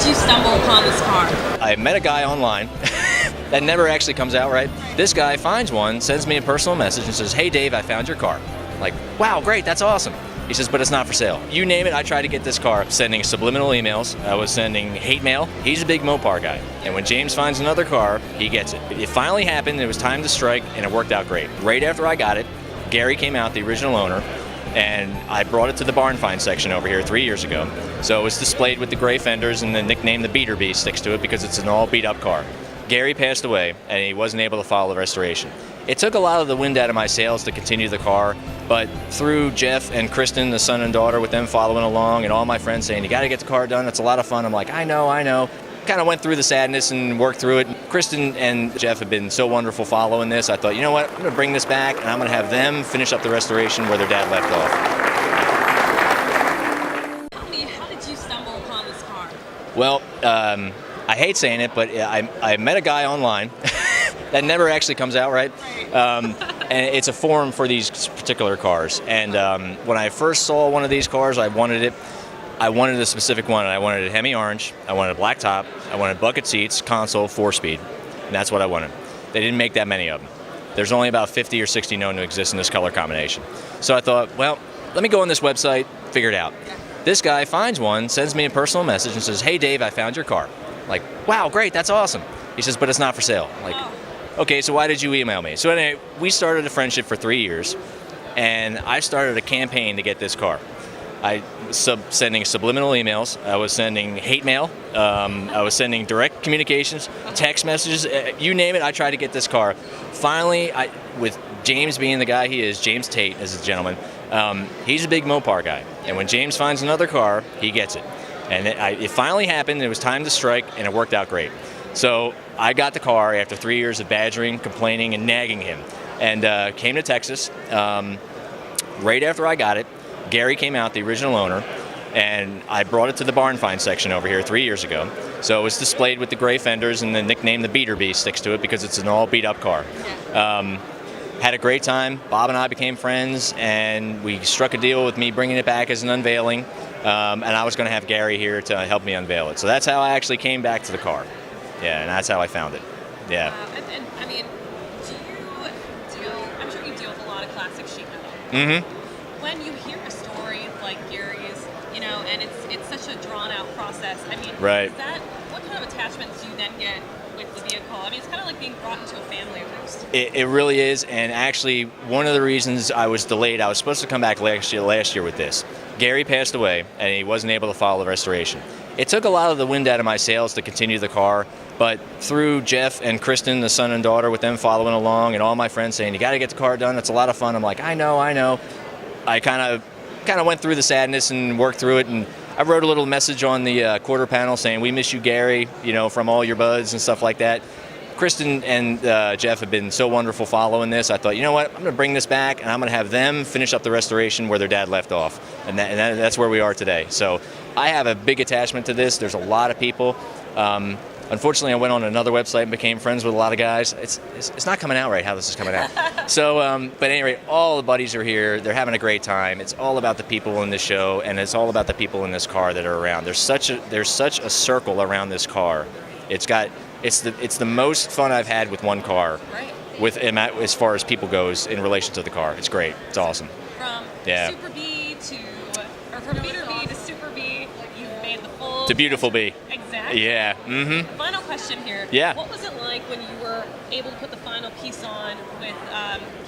you stumble upon this car? I met a guy online. That never actually comes out right. This guy finds one, sends me a personal message and says, "Hey Dave, I found your car." Like, wow, great, that's awesome. He says, but it's not for sale. You name it, I tried to get this car. Sending subliminal emails. I was sending hate mail. He's a big Mopar guy. And when James finds another car, he gets it. It finally happened. It was time to strike, and it worked out great. Right after I got it, Gary came out, the original owner, and I brought it to the barn find section over here 3 years ago. So it was displayed with the gray fenders, and the nickname the Beater Bee sticks to it because it's an all beat up car. Gary passed away, and he wasn't able to follow the restoration. It took a lot of the wind out of my sails to continue the car, but through Jeff and Kristen, the son and daughter, with them following along, and all my friends saying, "You got to get the car done, it's a lot of fun." I'm like, I know. Kind of went through the sadness and worked through it. Kristen and Jeff have been so wonderful following this. I thought, you know what, I'm going to bring this back, and I'm going to have them finish up the restoration where their dad left off. Tell me, how did you stumble upon this car? Well, I hate saying it, but I met a guy online. That never actually comes out right. And it's a forum for these particular cars. And when I first saw one of these cars, I wanted it. I wanted a specific one. I wanted a Hemi orange. I wanted a black top. I wanted bucket seats, console, 4-speed. And that's what I wanted. They didn't make that many of them. There's only about 50 or 60 known to exist in this color combination. So I thought, well, let me go on this website, figure it out. This guy finds one, sends me a personal message and says, "Hey Dave, I found your car." Like, wow, great, that's awesome. He says, but it's not for sale. I'm like, okay, so why did you email me? So anyway, we started a friendship for 3 years, and I started a campaign to get this car. I was sending subliminal emails. I was sending hate mail. I was sending direct communications, text messages. You name it, I tried to get this car. Finally, with James being the guy he is, James Tate is a gentleman, he's a big Mopar guy. And when James finds another car, he gets it. And it finally happened. It was time to strike, and it worked out great. So I got the car after 3 years of badgering, complaining, and nagging him, and came to Texas. Right after I got it, Gary came out, the original owner, and I brought it to the barn find section over here 3 years ago. So it was displayed with the gray fenders, and the nickname the Beater Bee sticks to it because it's an all beat up car. Had a great time. Bob and I became friends, and we struck a deal with me bringing it back as an unveiling, and I was going to have Gary here to help me unveil it. So that's how I actually came back to the car. Yeah, and that's how I found it. Yeah. And I mean, I'm sure you deal with a lot of classic sheet metal. Mm-hmm. When you hear a story like Gary's, and it's such a drawn out process, I mean, right. What kind of attachments do you then get with the vehicle? I mean, it's kind of like being brought into a family almost. It really is, and actually, one of the reasons I was delayed, I was supposed to come back last year with this. Gary passed away, and he wasn't able to follow the restoration. It took a lot of the wind out of my sails to continue the car, but through Jeff and Kristen, the son and daughter, with them following along, and all my friends saying, "You got to get the car done, it's a lot of fun." I'm like, I know. I kind of went through the sadness and worked through it, and I wrote a little message on the quarter panel saying, "We miss you, Gary, from all your buds," and stuff like that. Kristen and Jeff have been so wonderful following this. I thought, you know what, I'm going to bring this back, and I'm going to have them finish up the restoration where their dad left off, and that's where we are today. So I have a big attachment to this. There's a lot of people. Unfortunately, I went on another website and became friends with a lot of guys. It's not coming out right how this is coming out. So, but anyway, all the buddies are here. They're having a great time. It's all about the people in this show, and it's all about the people in this car that are around. There's such a circle around this car. It's the most fun I've had with one car. Right. As far as people goes in relation to the car. It's great. It's awesome. From Super B from Beater B to Super B, you've made the full... To Beautiful B. Exactly. Yeah. Mm-hmm. Final question here. Yeah. What was it like when you were able to put the final piece on with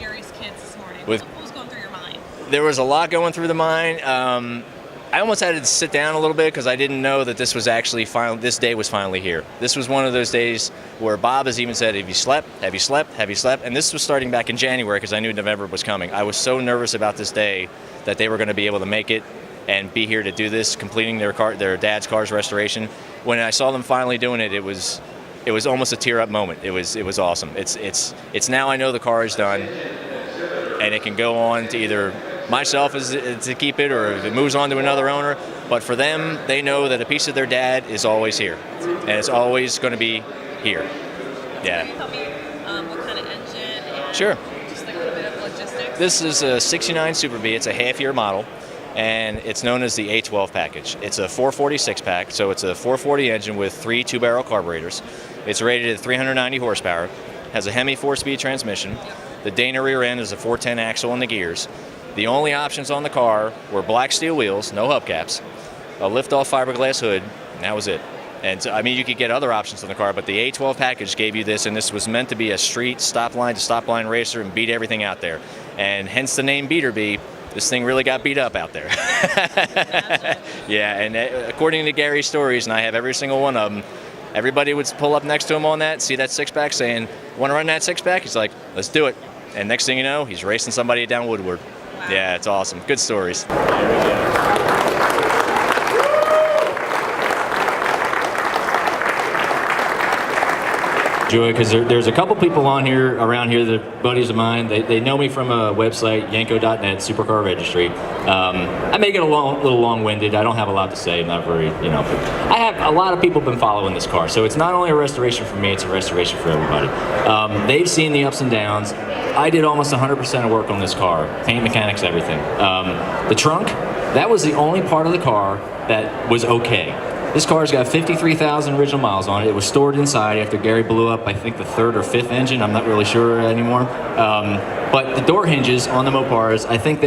Gary's kids this morning? What was going through your mind? There was a lot going through the mind. I almost had to sit down a little bit because I didn't know that this was actually final. This day was finally here. This was one of those days where Bob has even said, "Have you slept? Have you slept? Have you slept?" And this was starting back in January because I knew November was coming. I was so nervous about this day that they were going to be able to make it and be here to do this, completing their dad's car's restoration. When I saw them finally doing it, it was almost a tear-up moment. It was awesome. It's now I know the car is done, and it can go on to either myself is to keep it, or if it moves on to another owner. But for them, they know that a piece of their dad is always here, and it's always going to be here. Yeah. Can you tell me what kind of engine? And sure. Just like a little bit of logistics. This is a '69 Super B. It's a half-year model. and it's known as the A12 package. It's a 446 pack, so it's a 440 engine with 3 2-barrel carburetors. It's rated at 390 horsepower, has a Hemi 4-speed transmission. The Dana rear end is a 410 axle in the gears. The only options on the car were black steel wheels, no hubcaps, a lift-off fiberglass hood, and that was it. And so, I mean, you could get other options on the car, but the A12 package gave you this, and this was meant to be a street stop-line to stop-line racer and beat everything out there. And hence the name Beater Bee. This thing really got beat up out there. Yeah, and according to Gary's stories, and I have every single one of them, everybody would pull up next to him on that, see that six-pack, saying, "Want to run that six-pack?" He's like, "Let's do it." And next thing you know, he's racing somebody down Woodward. Wow. Yeah, it's awesome. Good stories. Joy, because there's a couple people on here, around here, that are buddies of mine. They know me from a website, yanko.net, supercar registry. I may get a little long-winded. I don't have a lot to say. Not very, you know. I have a lot of people been following this car, so it's not only a restoration for me, it's a restoration for everybody. They've seen the ups and downs. I did almost 100% of work on this car, paint, mechanics, everything. The trunk, that was the only part of the car that was okay. This car's got 53,000 original miles on it. It was stored inside after Gary blew up, I think, the 3rd or 5th engine. I'm not really sure anymore. But the door hinges on the Mopars, I think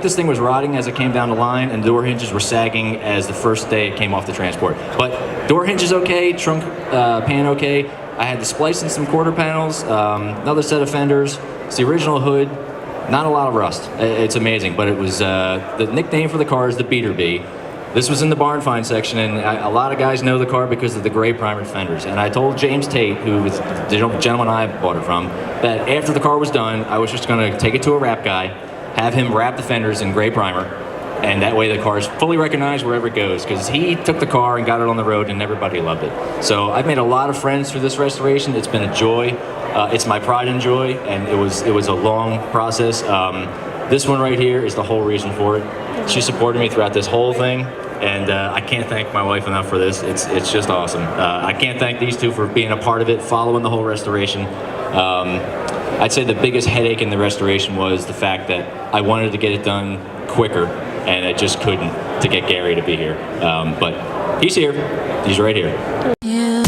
this thing was rotting as it came down the line, and the door hinges were sagging as the first day it came off the transport. But door hinges okay, trunk pan okay. I had to splice in some quarter panels, another set of fenders. It's the original hood. Not a lot of rust. It's amazing, but it was the nickname for the car is the Beater Bee. This was in the barn find section, and a lot of guys know the car because of the gray primered fenders. And I told James Tate, who was the gentleman I bought it from, that after the car was done, I was just going to take it to a wrap guy, have him wrap the fenders in gray primer, and that way the car is fully recognized wherever it goes, because he took the car and got it on the road, and everybody loved it. So I've made a lot of friends through this restoration. It's been a joy. It's my pride and joy, and it was a long process. This one right here is the whole reason for it. She supported me throughout this whole thing, and I can't thank my wife enough for this. It's just awesome. I can't thank these two for being a part of it, following the whole restoration. I'd say the biggest headache in the restoration was the fact that I wanted to get it done quicker, and I just couldn't to get Gary to be here. But he's here. He's right here. Yeah.